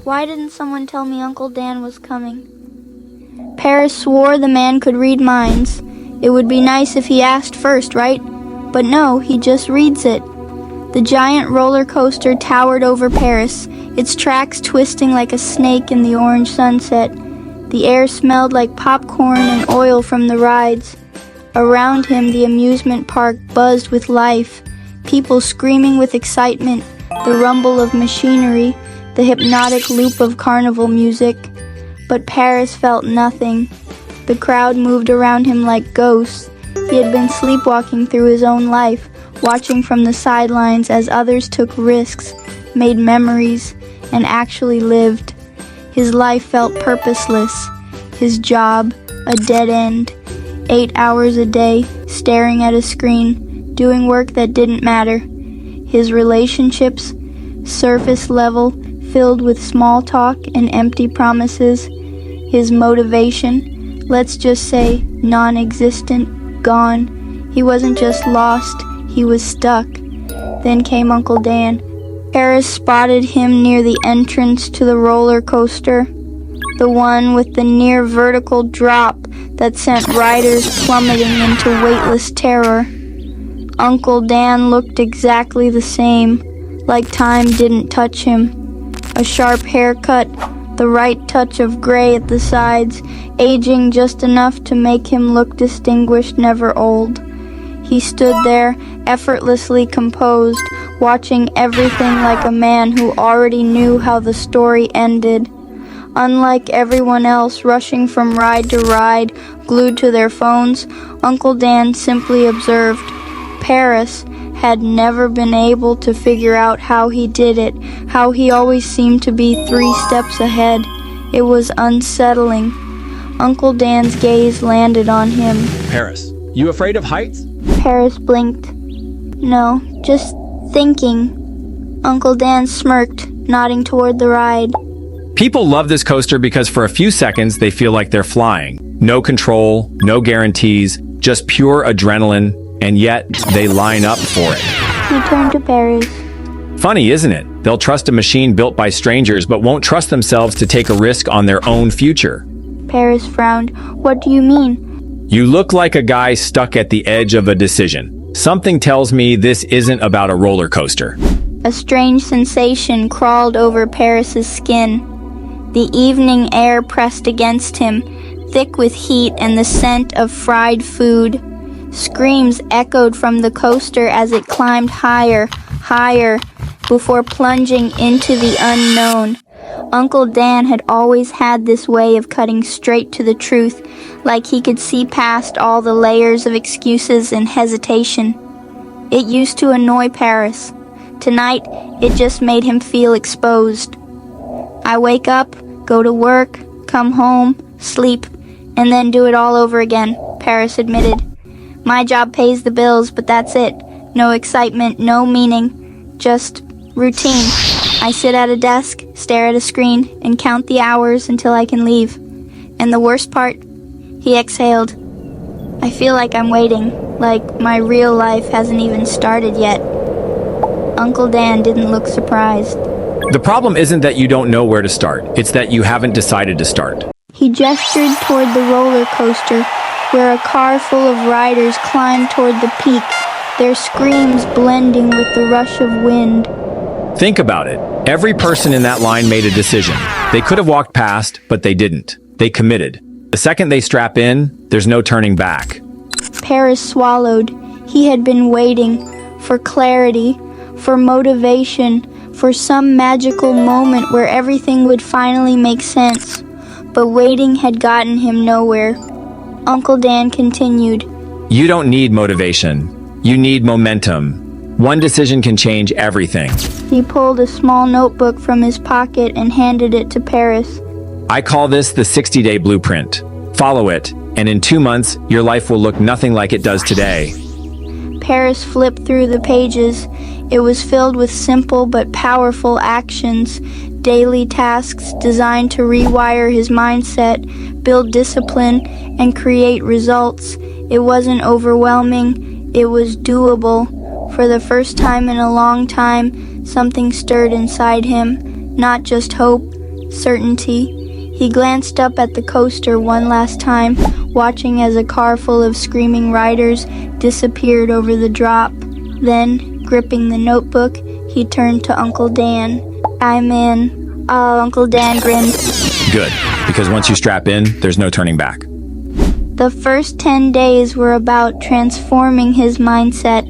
Why didn't someone tell me Uncle Dan was coming? Paris swore the man could read minds. It would be nice if he asked first, right? But no, he just reads it. The giant roller coaster towered over Paris, its tracks twisting like a snake in the orange sunset. The air smelled like popcorn and oil from the rides. Around him, the amusement park buzzed with life, people screaming with excitement, the rumble of machinery, the hypnotic loop of carnival music. But Paris felt nothing. The crowd moved around him like ghosts. He had been sleepwalking through his own life, watching from the sidelines as others took risks, made memories, and actually lived. His life felt purposeless. His job, a dead end. 8 hours a day, staring at a screen, doing work that didn't matter. His relationships, surface level, filled with small talk and empty promises. His motivation, let's just say non-existent, gone. He wasn't just lost, he was stuck. Then came Uncle Dan. Paris spotted him near the entrance to the roller coaster, the one with the near vertical drop that sent riders plummeting into weightless terror. Uncle Dan looked exactly the same, like time didn't touch him. A sharp haircut, the right touch of gray at the sides, aging just enough to make him look distinguished, never old. He stood there, effortlessly composed, watching everything like a man who already knew how the story ended. Unlike everyone else rushing from ride to ride, glued to their phones, Uncle Dan simply observed. Paris had never been able to figure out how he did it, how he always seemed to be 3 steps ahead. It was unsettling. Uncle Dan's gaze landed on him. Paris, you afraid of heights? Paris blinked. No, just thinking. Uncle Dan smirked, nodding toward the ride. People love this coaster because for a few seconds they feel like they're flying. No control, no guarantees, just pure adrenaline, and yet they line up for it. He turned to Paris. Funny, isn't it? They'll trust a machine built by strangers but won't trust themselves to take a risk on their own future. Paris frowned. What do you mean? You look like a guy stuck at the edge of a decision. Something tells me this isn't about a roller coaster. A strange sensation crawled over Paris's skin. The evening air pressed against him, thick with heat and the scent of fried food. Screams echoed from the coaster as it climbed higher, higher, before plunging into the unknown. Uncle Dan had always had this way of cutting straight to the truth, like he could see past all the layers of excuses and hesitation. It used to annoy Paris. Tonight, it just made him feel exposed. I wake up, go to work, come home, sleep, and then do it all over again, Paris admitted. My job pays the bills, but that's it. No excitement, no meaning, just routine. I sit at a desk, stare at a screen, and count the hours until I can leave. And the worst part? He exhaled. I feel like I'm waiting, like my real life hasn't even started yet. Uncle Dan didn't look surprised. The problem isn't that you don't know where to start. It's that you haven't decided to start. He gestured toward the roller coaster, where a car full of riders climbed toward the peak, their screams blending with the rush of wind. Think about it. Every person in that line made a decision. They could have walked past, but they didn't. They committed. The second they strap in, there's no turning back. Paris swallowed. He had been waiting for clarity, for motivation, for some magical moment where everything would finally make sense. But waiting had gotten him nowhere. Uncle Dan continued. You don't need motivation. You need momentum. One decision can change everything. He pulled a small notebook from his pocket and handed it to Paris. I call this the 60-day blueprint. Follow it, and in 2 months, your life will look nothing like it does today. Paris flipped through the pages. It was filled with simple but powerful actions, daily tasks designed to rewire his mindset, build discipline, and create results. It wasn't overwhelming. It was doable. For the first time in a long time, something stirred inside him. Not just hope, certainty. He glanced up at the coaster one last time, watching as a car full of screaming riders disappeared over the drop. Then, gripping the notebook, he turned to Uncle Dan. "I'm in." Uncle Dan grinned. Good, because once you strap in, there's no turning back. The first 10 days were about transforming his mindset.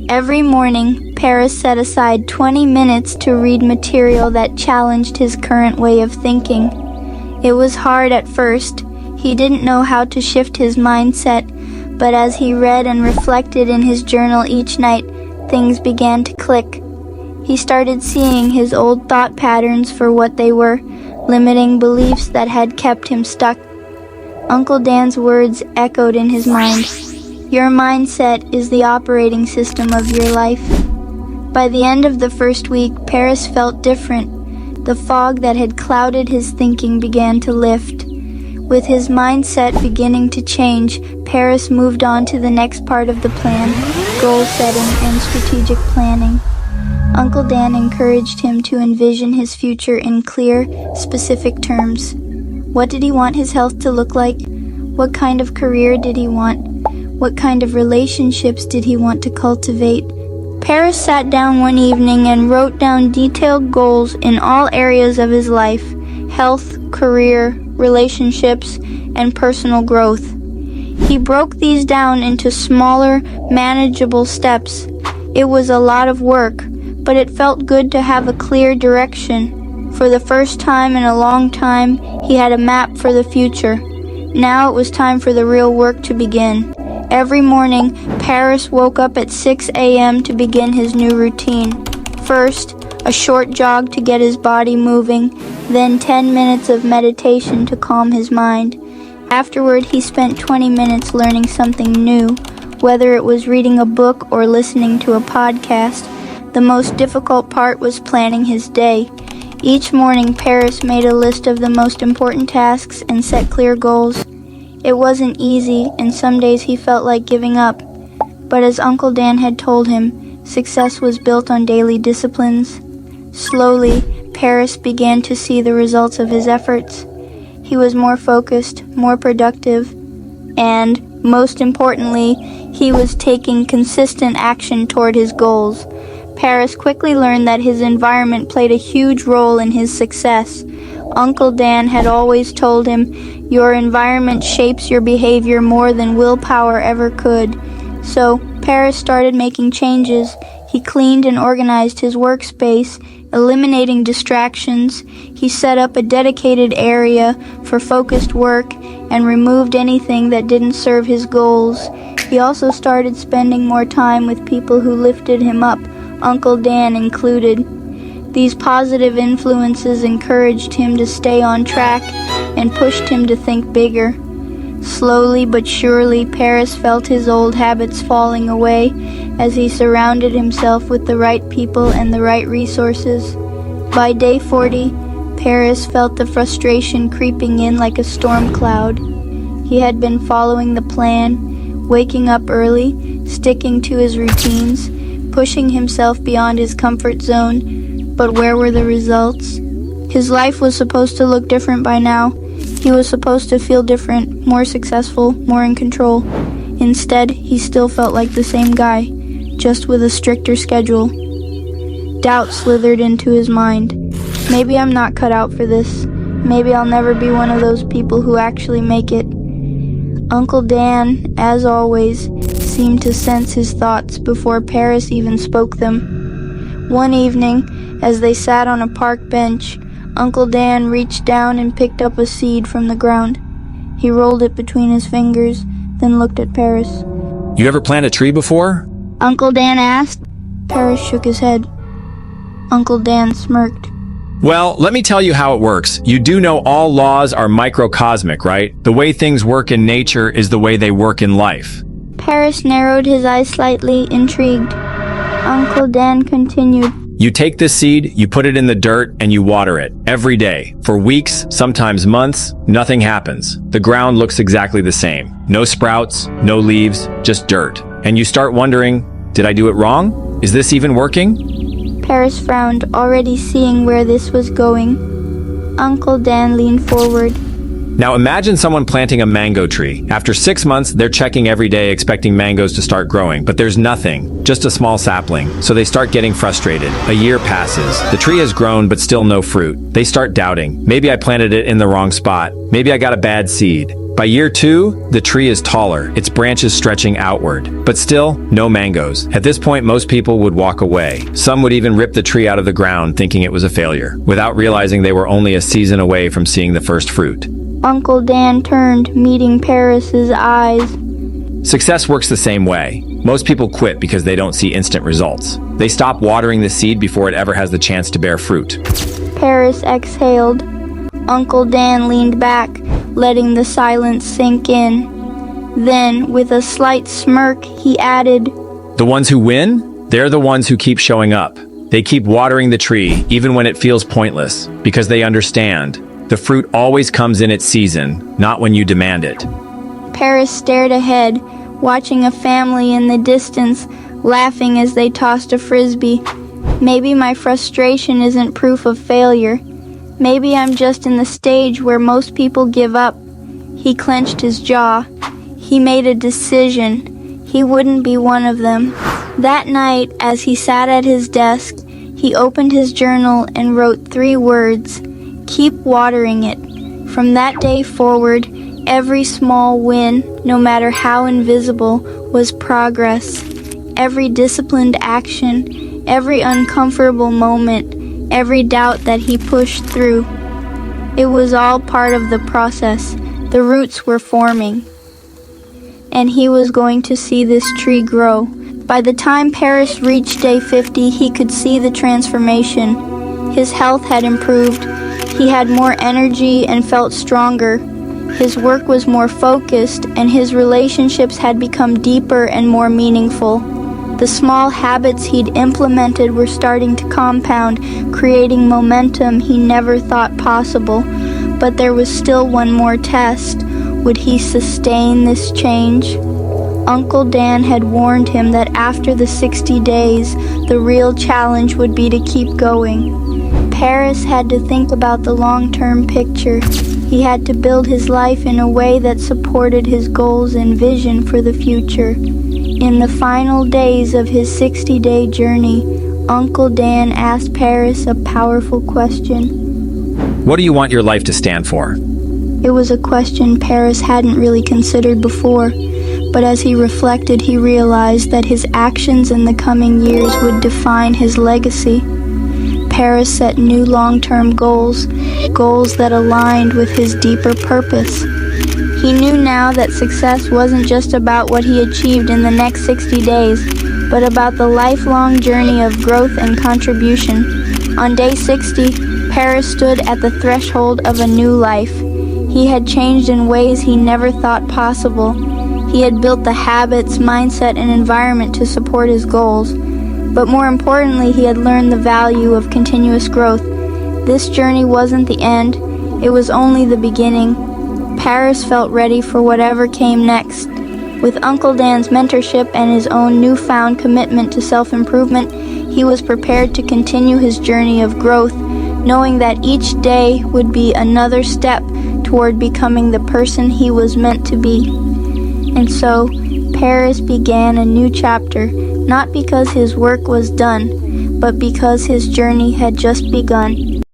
Every morning, Paris set aside 20 minutes to read material that challenged his current way of thinking. It was hard at first. He didn't know how to shift his mindset, but as he read and reflected in his journal each night, things began to click. He started seeing his old thought patterns for what they were, limiting beliefs that had kept him stuck. Uncle Dan's words echoed in his mind. Your mindset is the operating system of your life. By the end of the first week, Paris felt different. The fog that had clouded his thinking began to lift. With his mindset beginning to change, Paris moved on to the next part of the plan, goal setting and strategic planning. Uncle Dan encouraged him to envision his future in clear, specific terms. What did he want his health to look like? What kind of career did he want? What kind of relationships did he want to cultivate? Paris sat down one evening and wrote down detailed goals in all areas of his life: health, career, relationships, and personal growth. He broke these down into smaller, manageable steps. It was a lot of work, but it felt good to have a clear direction. For the first time in a long time, he had a map for the future. Now it was time for the real work to begin. Every morning, Paris woke up at 6 a.m. to begin his new routine. First, a short jog to get his body moving, then 10 minutes of meditation to calm his mind. Afterward, he spent 20 minutes learning something new, whether it was reading a book or listening to a podcast. The most difficult part was planning his day. Each morning, Paris made a list of the most important tasks and set clear goals. It wasn't easy, and some days he felt like giving up. But as Uncle Dan had told him, success was built on daily disciplines. Slowly, Paris began to see the results of his efforts. He was more focused, more productive, and, most importantly, he was taking consistent action toward his goals. Paris quickly learned that his environment played a huge role in his success. Uncle Dan had always told him, your environment shapes your behavior more than willpower ever could. So, Paris started making changes. He cleaned and organized his workspace, eliminating distractions. He set up a dedicated area for focused work and removed anything that didn't serve his goals. He also started spending more time with people who lifted him up, Uncle Dan included. These positive influences encouraged him to stay on track and pushed him to think bigger. Slowly but surely, Paris felt his old habits falling away as he surrounded himself with the right people and the right resources. By day 40, Paris felt the frustration creeping in like a storm cloud. He had been following the plan, waking up early, sticking to his routines, pushing himself beyond his comfort zone, but where were the results? His life was supposed to look different by now. He was supposed to feel different, more successful, more in control. Instead, he still felt like the same guy, just with a stricter schedule. Doubt slithered into his mind. Maybe I'm not cut out for this. Maybe I'll never be one of those people who actually make it. Uncle Dan, as always, seemed to sense his thoughts before Paris even spoke them. One evening, as they sat on a park bench, Uncle Dan reached down and picked up a seed from the ground. He rolled it between his fingers, then looked at Paris. You ever plant a tree before? Uncle Dan asked. Paris shook his head. Uncle Dan smirked. Well, let me tell you how it works. You do know all laws are microcosmic, right? The way things work in nature is the way they work in life. Paris narrowed his eyes slightly, intrigued. Uncle Dan continued. You take this seed, you put it in the dirt, and you water it every day. For weeks, sometimes months, nothing happens. The ground looks exactly the same. No sprouts, no leaves, just dirt. And you start wondering, did I do it wrong? Is this even working? Paris frowned, already seeing where this was going. Uncle Dan leaned forward. Now imagine someone planting a mango tree. After 6 months, they're checking every day expecting mangoes to start growing, but there's nothing, just a small sapling. So they start getting frustrated. A year passes. The tree has grown, but still no fruit. They start doubting. Maybe I planted it in the wrong spot. Maybe I got a bad seed. By year 2, the tree is taller, its branches stretching outward. But still, no mangoes. At this point, most people would walk away. Some would even rip the tree out of the ground, thinking it was a failure, without realizing they were only a season away from seeing the first fruit. Uncle Dan turned, meeting Paris's eyes. Success works the same way. Most people quit because they don't see instant results. They stop watering the seed before it ever has the chance to bear fruit. Paris exhaled. Uncle Dan leaned back, letting the silence sink in. Then, with a slight smirk, he added, The ones who win? They're the ones who keep showing up. They keep watering the tree, even when it feels pointless, because they understand. The fruit always comes in its season, not when you demand it. Paris stared ahead, watching a family in the distance, laughing as they tossed a frisbee. Maybe my frustration isn't proof of failure. Maybe I'm just in the stage where most people give up. He clenched his jaw. He made a decision. He wouldn't be one of them. That night, as he sat at his desk, he opened his journal and wrote 3 words. Keep watering it. From that day forward, every small win, no matter how invisible, was progress. Every disciplined action, every uncomfortable moment, every doubt that he pushed through. It was all part of the process. The roots were forming. And he was going to see this tree grow. By the time Paris reached day 50, he could see the transformation. His health had improved. He had more energy and felt stronger. His work was more focused, and his relationships had become deeper and more meaningful. The small habits he'd implemented were starting to compound, creating momentum he never thought possible. But there was still one more test. Would he sustain this change? Uncle Dan had warned him that after the 60 days, the real challenge would be to keep going. Paris had to think about the long-term picture. He had to build his life in a way that supported his goals and vision for the future. In the final days of his 60-day journey, Uncle Dan asked Paris a powerful question. What do you want your life to stand for? It was a question Paris hadn't really considered before, but as he reflected, he realized that his actions in the coming years would define his legacy. Paris set new long-term goals that aligned with his deeper purpose. He knew now that success wasn't just about what he achieved in the next 60 days, but about the lifelong journey of growth and contribution. On day 60, Paris stood at the threshold of a new life. He had changed in ways he never thought possible. He had built the habits, mindset, and environment to support his goals. But more importantly, he had learned the value of continuous growth. This journey wasn't the end, it was only the beginning. Paris felt ready for whatever came next. With Uncle Dan's mentorship and his own newfound commitment to self-improvement, he was prepared to continue his journey of growth, knowing that each day would be another step toward becoming the person he was meant to be. And so, Paris began a new chapter, not because his work was done, but because his journey had just begun.